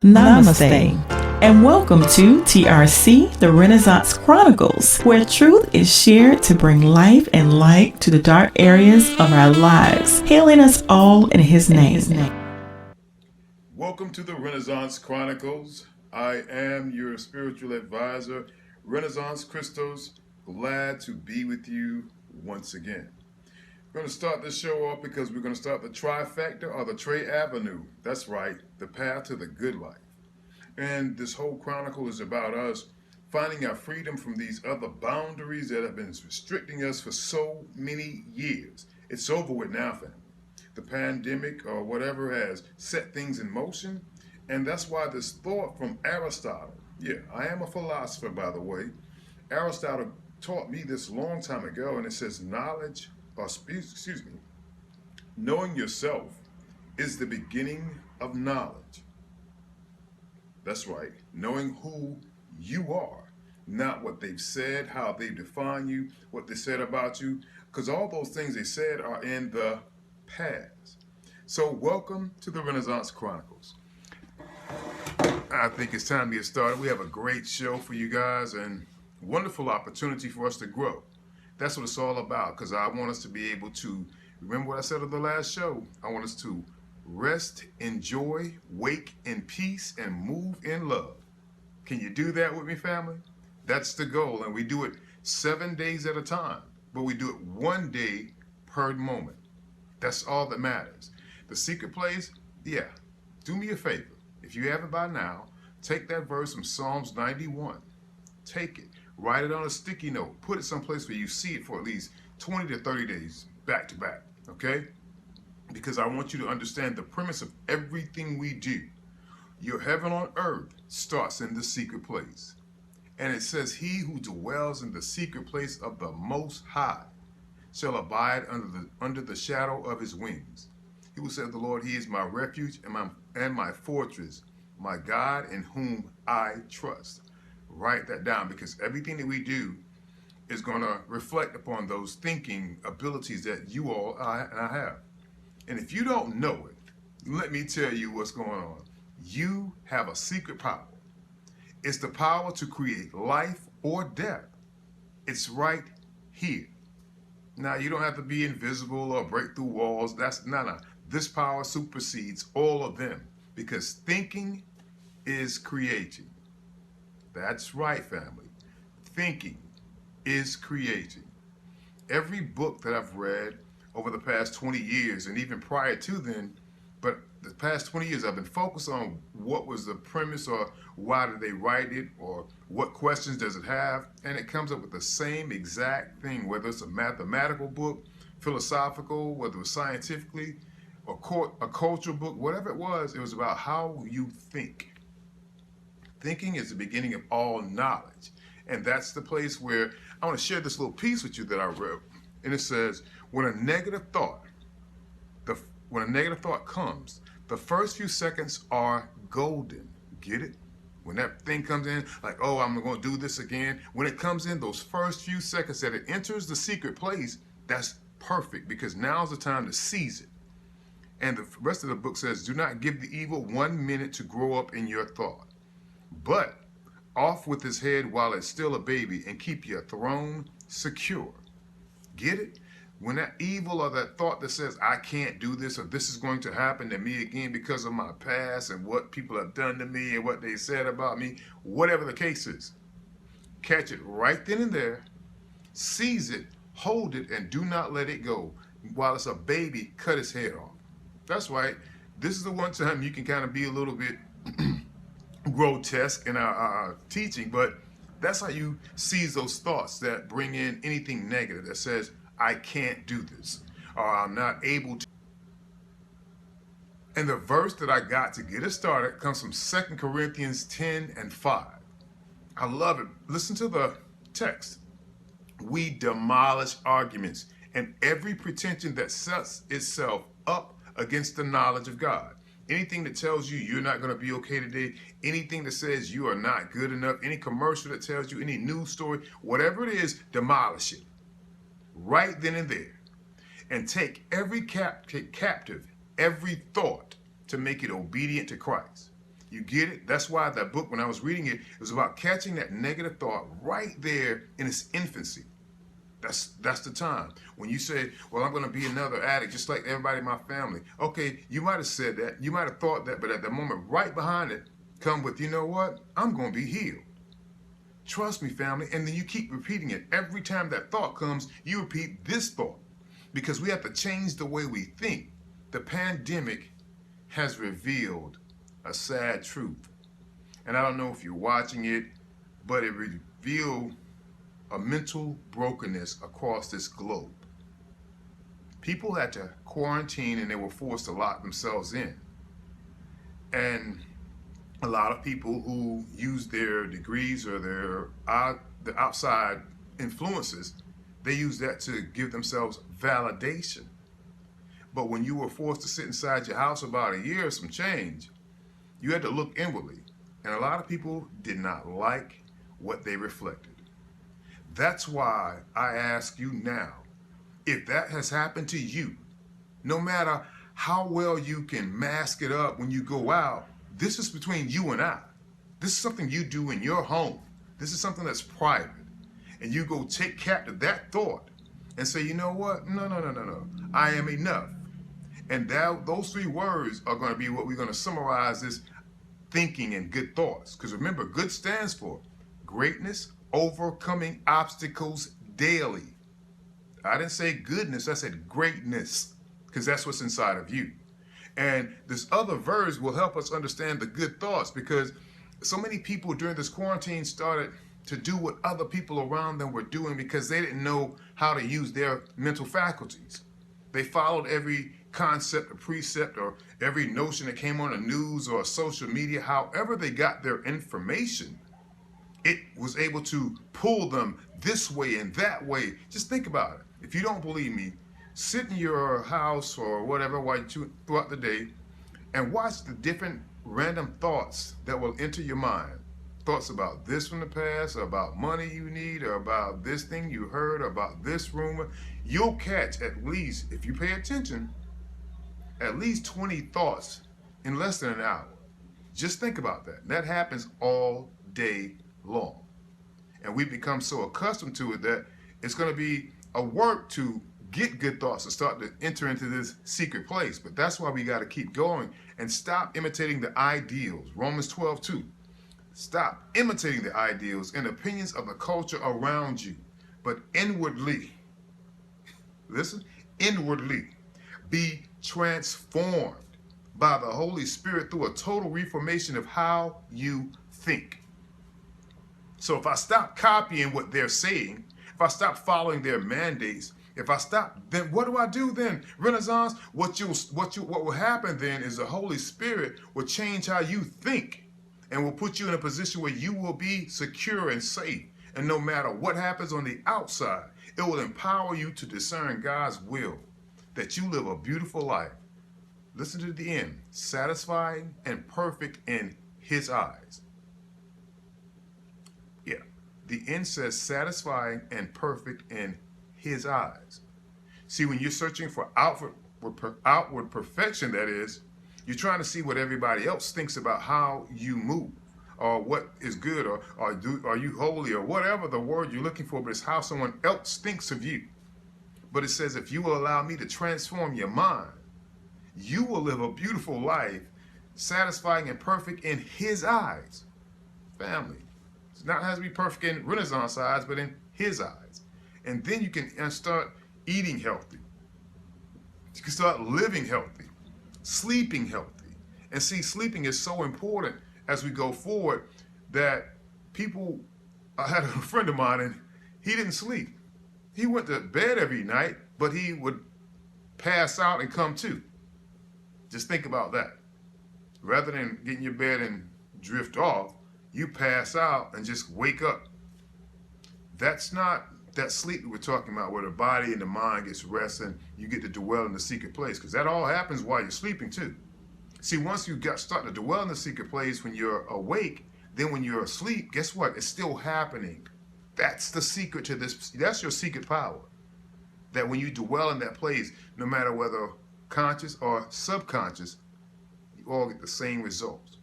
Namaste, and welcome to TRC The Renaissance Chronicles, where truth is shared to bring life and light to the dark areas of our lives, hailing us all in His name. Welcome to the Renaissance Chronicles. I am your spiritual advisor, Renaissance Christos. Glad to be with you once again. We're going to start this show off because we're going to start the trifecta or the Trey Avenue. That's right, the path to the good life. And this whole chronicle is about us finding our freedom from these other boundaries that have been restricting us for so many years. It's over with now, family. The pandemic or whatever has set things in motion. And that's why this thought from Aristotle, I am a philosopher, by the way. Aristotle taught me this long time ago, and it says knowing yourself is the beginning of knowledge. That's right, knowing who you are, not what they've said, how they define you, what they said about you, because all those things they said are in the past. So welcome to the Renaissance Chronicles. I think it's time to get started. We have a great show for you guys and wonderful opportunity for us to grow. That's what it's all about, because I want us to be able to, remember what I said on the last show, I want us to rest, enjoy, wake in peace, and move in love. Can you do that with me, family? That's the goal, and we do it 7 days at a time, but we do it 1 day per moment. That's all that matters. The secret place, do me a favor. If you haven't by now, take that verse from Psalms 91. Take it, write it on a sticky note, put it someplace where you see it for at least 20 to 30 days back to back, okay? Because I want you to understand the premise of everything we do. Your heaven on earth starts in the secret place. And it says, he who dwells in the secret place of the Most High shall abide under the shadow of his wings. He will say of the Lord, he is my refuge and my fortress, my God in whom I trust. Write that down, because everything that we do is going to reflect upon those thinking abilities that you all and I have. And if you don't know it, let me tell you what's going on. You have a secret power. It's the power to create life or death. It's right here. Now, you don't have to be invisible or break through walls. No. This power supersedes all of them, because thinking is creating. That's right, family. Thinking is creating. Every book that I've read over the past 20 years, and even prior to then, but the past 20 years, I've been focused on what was the premise, or why did they write it, or what questions does it have, and it comes up with the same exact thing, whether it's a mathematical book, philosophical, whether it was scientifically, or a cultural book, whatever it was about how you think. Thinking is the beginning of all knowledge, and that's the place where I want to share this little piece with you that I wrote, and it says, when a negative thought comes, the first few seconds are golden. Get it? When that thing comes in, like, oh, I'm going to do this again. When it comes in, those first few seconds that it enters the secret place, that's perfect, because now's the time to seize it. And the rest of the book says, do not give the evil 1 minute to grow up in your thought, but off with his head while it's still a baby, and keep your throne secure. Get it? When that evil or that thought that says, I can't do this, or this is going to happen to me again because of my past and what people have done to me and what they said about me, whatever the case is, catch it right then and there, seize it, hold it, and do not let it go. While it's a baby, cut its head off. That's right. This is the one time you can kind of be a little bit grotesque in our teaching, but that's how you seize those thoughts that bring in anything negative that says, I can't do this, or I'm not able to. And the verse that I got to get us started comes from 2 Corinthians 10 and 5. I love it. Listen to the text. We demolish arguments and every pretension that sets itself up against the knowledge of God. Anything that tells you you're not going to be okay today, anything that says you are not good enough, any commercial that tells you, any news story, whatever it is, demolish it right then and there, and take every captive, every thought, to make it obedient to Christ. You get it? That's why that book, when I was reading it, it was about catching that negative thought right there in its infancy. That's the time. When you say, well, I'm going to be another addict just like everybody in my family. Okay, you might have said that. You might have thought that. But at the moment right behind it, come with, you know what? I'm going to be healed. Trust me, family. And then you keep repeating it. Every time that thought comes, you repeat this thought. Because we have to change the way we think. The pandemic has revealed a sad truth. And I don't know if you're watching it, but it revealed a mental brokenness across this globe. People had to quarantine and they were forced to lock themselves in. And a lot of people who use their degrees or the outside influences, they use that to give themselves validation. But when you were forced to sit inside your house about a year or some change, you had to look inwardly. And a lot of people did not like what they reflected. That's why I ask you now, if that has happened to you, no matter how well you can mask it up when you go out, this is between you and I. This is something you do in your home. This is something that's private. And you go take captive that thought and say, you know what? No. I am enough. And those three words are going to be what we're going to summarize this thinking and good thoughts. Because remember, good stands for greatness, overcoming obstacles daily. I didn't say goodness, I said greatness, because that's what's inside of you. And this other verse will help us understand the good thoughts, because so many people during this quarantine started to do what other people around them were doing because they didn't know how to use their mental faculties. They followed every concept or precept or every notion that came on the news or social media. However they got their information, it was able to pull them this way and that way. Just think about it. If you don't believe me, sit in your house or whatever throughout the day and watch the different random thoughts that will enter your mind. Thoughts about this from the past, or about money you need, or about this thing you heard, or about this rumor. You'll catch at least, if you pay attention, at least 20 thoughts in less than an hour. Just think about that. That happens all day long. And we become so accustomed to it that it's going to be a work to get good thoughts to start to enter into this secret place. But that's why we got to keep going and stop imitating the ideals. Romans 12:2. Stop imitating the ideals and opinions of the culture around you, but inwardly, listen, inwardly, be transformed by the Holy Spirit through a total reformation of how you think. So if I stop copying what they're saying, if I stop following their mandates, if I stop, then what do I do then? Renaissance, what will happen then is the Holy Spirit will change how you think and will put you in a position where you will be secure and safe. And no matter what happens on the outside, it will empower you to discern God's will, that you live a beautiful life. Listen to the end, satisfying and perfect in His eyes. Yeah, the end says satisfying and perfect in His eyes. See, when you're searching for outward perfection, that is, you're trying to see what everybody else thinks about how you move, or what is good, or are you holy, or whatever the word you're looking for, but it's how someone else thinks of you. But it says, if you will allow me to transform your mind, you will live a beautiful life, satisfying and perfect in His eyes. Family. It not has to be perfect in Renaissance eyes, but in His eyes. And then you can start eating healthy. You can start living healthy, sleeping healthy. And see, sleeping is so important as we go forward that people, I had a friend of mine and he didn't sleep. He went to bed every night, but he would pass out and come to. Just think about that. Rather than get in your bed and drift off, you pass out and just wake up. That's not that sleep that we're talking about where the body and the mind gets rest and you get to dwell in the secret place, because that all happens while you're sleeping too. See, once you start to dwell in the secret place when you're awake, then when you're asleep, guess what? It's still happening. That's the secret to this. That's your secret power. That when you dwell in that place, no matter whether conscious or subconscious, you all get the same results.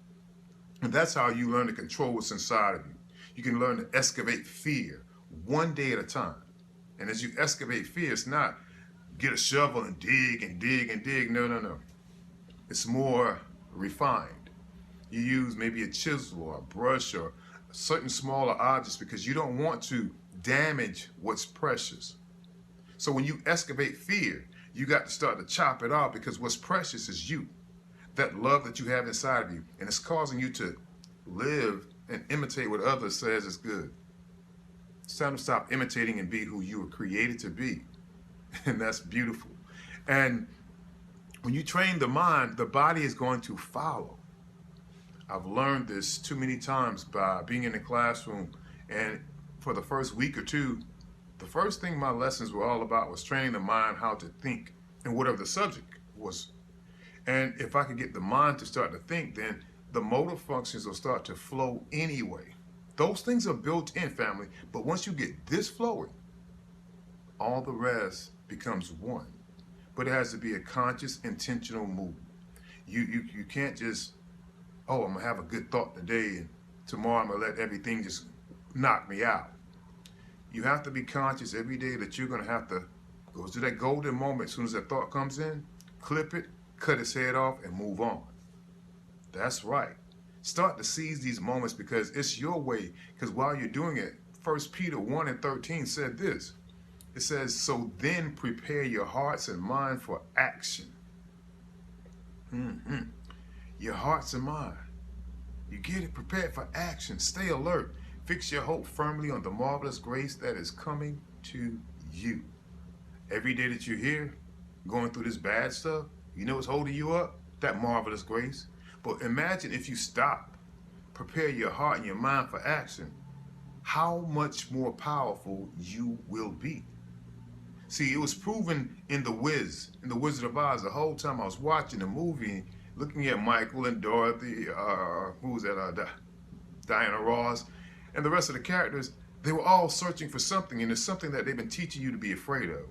And that's how you learn to control what's inside of you. You can learn to excavate fear one day at a time. And as you excavate fear, it's not get a shovel and dig and dig and dig. No, no, no. It's more refined. You use maybe a chisel or a brush or certain smaller objects because you don't want to damage what's precious. So when you excavate fear, you got to start to chop it off because what's precious is you, that love that you have inside of you, and it's causing you to live and imitate what others says is good. It's time to stop imitating and be who you were created to be, and that's beautiful. And when you train the mind, the body is going to follow. I've learned this too many times by being in the classroom, and for the first week or two, the first thing my lessons were all about was training the mind how to think and whatever the subject was. And if I could get the mind to start to think, then the motor functions will start to flow anyway. Those things are built in, family, but once you get this flowing, all the rest becomes one. But it has to be a conscious, intentional move. You can't just, oh, I'm gonna have a good thought today and tomorrow I'm gonna let everything just knock me out. You have to be conscious every day that you're gonna have to go to that golden moment. As soon as that thought comes in, clip it, cut its head off, and move on. That's right. Start to seize these moments because it's your way. Because while you're doing it, 1 Peter 1:13 said this. It says, so then prepare your hearts and mind for action. Your hearts and mind. You get it prepared for action. Stay alert. Fix your hope firmly on the marvelous grace that is coming to you. Every day that you're here, going through this bad stuff, you know what's holding you up? That marvelous grace. But imagine if you stop, prepare your heart and your mind for action, how much more powerful you will be. See, it was proven in The Wizard of Oz, the whole time I was watching the movie, looking at Michael and Dorothy, who was that, Diana Ross, and the rest of the characters, they were all searching for something, and it's something that they've been teaching you to be afraid of.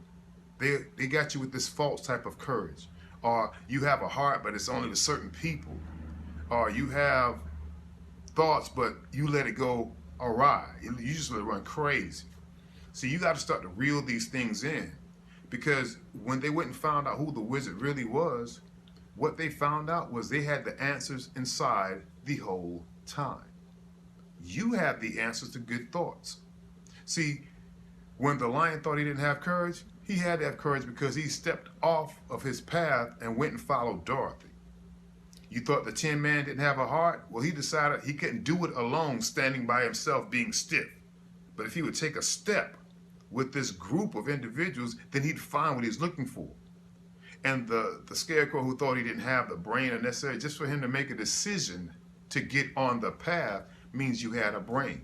They got you with this false type of courage. Or you have a heart, but it's only with certain people. Or you have thoughts, but you let it go awry. You just let it run crazy. See, you got to start to reel these things in. Because when they went and found out who the wizard really was, what they found out was they had the answers inside the whole time. You have the answers to good thoughts. See, when the lion thought he didn't have courage, he had to have courage because he stepped off of his path and went and followed Dorothy. You thought the Tin Man didn't have a heart? Well, he decided he couldn't do it alone, standing by himself, being stiff. But if he would take a step with this group of individuals, then he'd find what he's looking for. And the scarecrow who thought he didn't have the brain necessary just for him to make a decision to get on the path means you had a brain.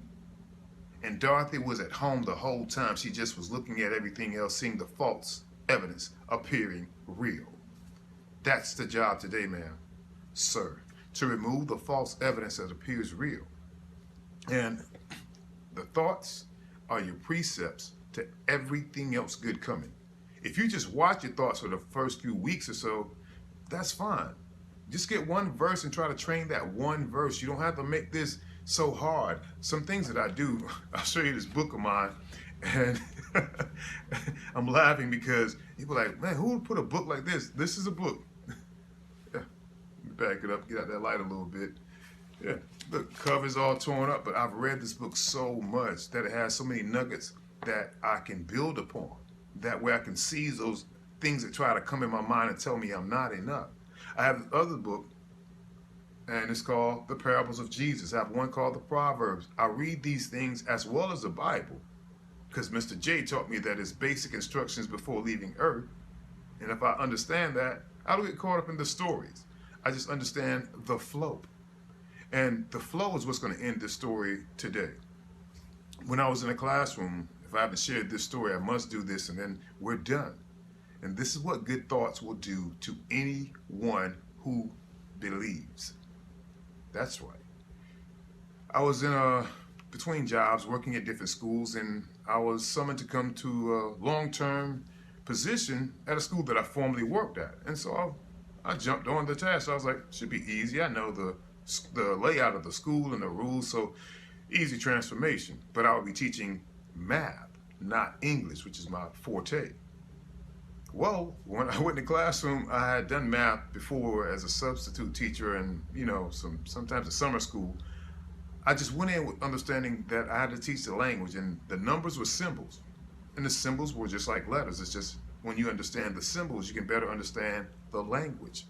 And Dorothy was at home the whole time. She just was looking at everything else, seeing the false evidence appearing real. That's the job today, ma'am, sir, to remove the false evidence that appears real. And the thoughts are your precepts to everything else good coming. If you just watch your thoughts for the first few weeks or so, that's fine. Just get one verse and try to train that one verse. You don't have to make this so hard. Some things that I do, I'll show you this book of mine, and I'm laughing because people are like, man, who would put a book like this? This is a book. Yeah. Back it up, get out that light a little bit. Yeah, the cover's all torn up, but I've read this book so much that it has so many nuggets that I can build upon. That way I can seize those things that try to come in my mind and tell me I'm not enough. I have this other book, and it's called The Parables of Jesus. I have one called The Proverbs. I read these things as well as the Bible, because Mr. J taught me that it's basic instructions before leaving Earth. And if I understand that, I don't get caught up in the stories. I just understand the flow. And the flow is what's going to end this story today. When I was in a classroom, if I haven't shared this story, I must do this, and then we're done. And this is what good thoughts will do to anyone who believes. That's right. I was in between jobs, working at different schools, and I was summoned to come to a long-term position at a school that I formerly worked at. And so I jumped on the task. I was like, should be easy. I know the the layout of the school and the rules, so easy transformation. But I would be teaching math, not English, which is my forte. Well, when I went in the classroom, I had done math before as a substitute teacher and, sometimes a summer school. I just went in with understanding that I had to teach the language, and the numbers were symbols. And the symbols were just like letters. It's just when you understand the symbols, you can better understand the language.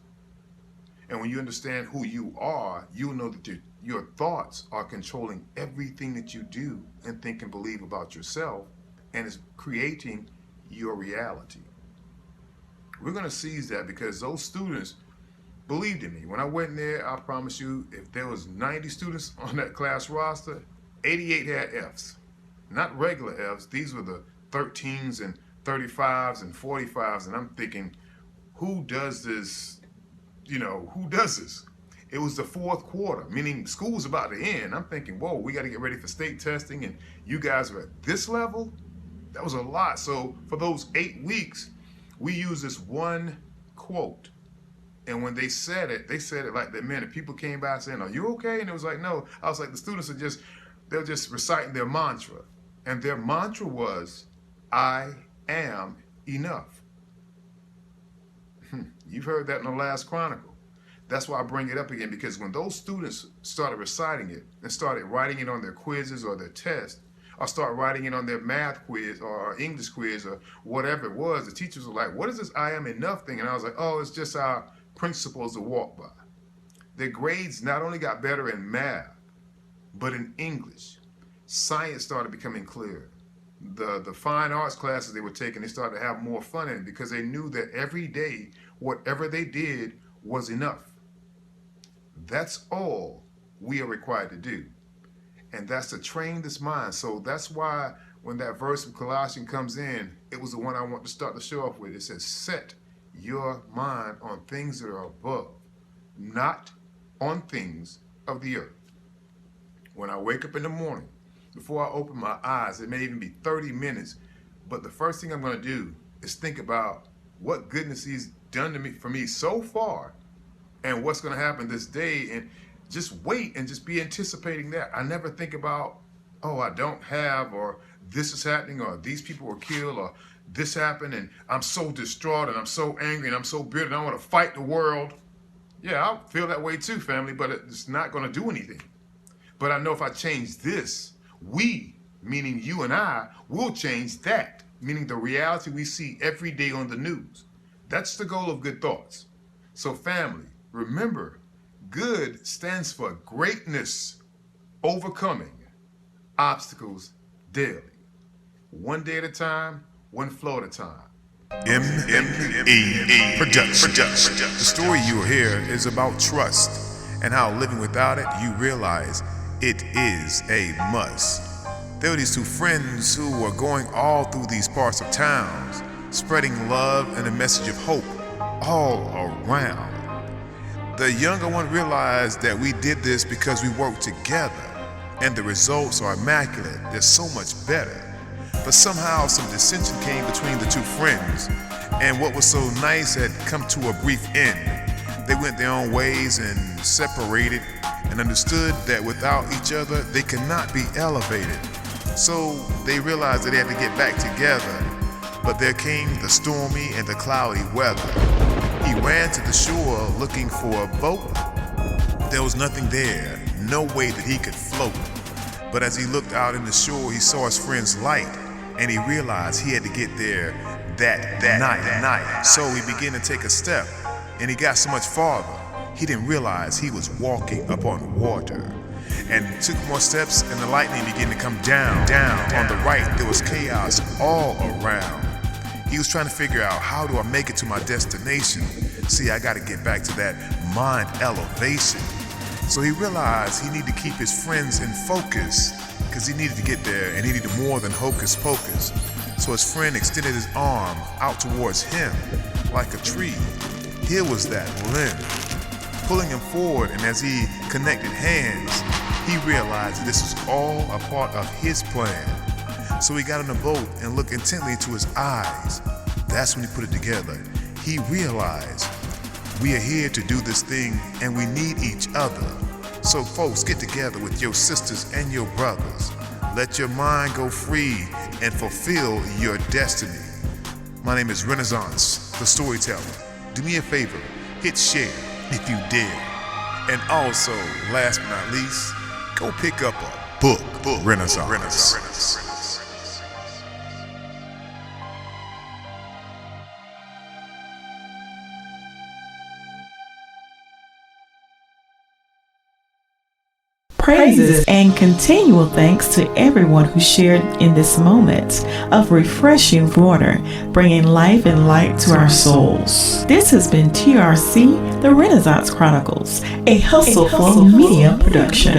And when you understand who you are, you'll know that your thoughts are controlling everything that you do and think and believe about yourself, and is creating your reality. We're going to seize that because those students believed in me. When I went in there, I promise you, if there was 90 students on that class roster, 88 had Fs. Not regular Fs. These were the 13s and 35s and 45s. And I'm thinking, who does this? Who does this? It was the fourth quarter, meaning school's about to end. I'm thinking, whoa, we got to get ready for state testing, and you guys are at this level? That was a lot. So for those 8 weeks, we used this one quote. And when they said it like that minute. People came by saying, are you okay? And it was like, no. I was like, the students they're just reciting their mantra. And their mantra was, I am enough. You've heard that in the last chronicle. That's why I bring it up again, because when those students started reciting it and started writing it on their quizzes or their tests, or start writing it on their math quiz or English quiz or whatever it was, the teachers were like, what is this I am enough thing? And I was like, oh, it's just our principles to walk by. Their grades not only got better in math, but in English. Science started becoming clearer. The fine arts classes they were taking, they started to have more fun in it because they knew that every day, whatever they did was enough. That's all we are required to do. And that's to train this mind. So that's why when that verse of Colossians comes in, it was the one I want to start the show off with. It says, set your mind on things that are above, not on things of the earth. When I wake up in the morning, before I open my eyes, it may even be 30 minutes, but the first thing I'm going to do is think about what goodness he's done to me for me so far and what's going to happen this day, and just wait and just be anticipating that. I never think about, oh, I don't have, or this is happening, or these people were killed, or this happened, and I'm so distraught, and I'm so angry, and I'm so bitter, and I want to fight the world. Yeah, I'll feel that way too, family, but it's not going to do anything. But I know if I change this, we, meaning you and I, will change that, meaning the reality we see every day on the news. That's the goal of Good Thoughts. So family, remember, good stands for greatness, overcoming obstacles daily. One day at a time, one flow at a time. MME Production. The story you will hear is about trust and how living without it, you realize it is a must. There were these two friends who were going all through these parts of towns, spreading love and a message of hope all around. The younger one realized that we did this because we worked together, and the results are immaculate. They're so much better. But somehow some dissension came between the two friends, and what was so nice had come to a brief end. They went their own ways and separated, and understood that without each other they could not be elevated. So they realized that they had to get back together. But there came the stormy and the cloudy weather. He ran to the shore looking for a boat. There was nothing there, no way that he could float. But as he looked out in the shore, he saw his friend's light, and he realized he had to get there that night. So he began to take a step, and he got so much farther, he didn't realize he was walking upon water. And took more steps, and the lightning began to come down. On the right, there was chaos all around. He was trying to figure out, how do I make it to my destination? See, I got to get back to that mind elevation. So he realized he needed to keep his friends in focus, because he needed to get there, and he needed more than hocus pocus. So his friend extended his arm out towards him like a tree. Here was that limb, pulling him forward, and as he connected hands, he realized that this was all a part of his plan. So he got in the boat and looked intently into his eyes. That's when he put it together. He realized, we are here to do this thing, and we need each other. So folks, get together with your sisters and your brothers. Let your mind go free and fulfill your destiny. My name is Renazance, the storyteller. Do me a favor, hit share if you dare. And also, last but not least, go pick up a book, Renazance. Praises and continual thanks to everyone who shared in this moment of refreshing water, bringing life and light to our souls. This has been TRC The Renazance Chronicles, a Hustle Flow Media production.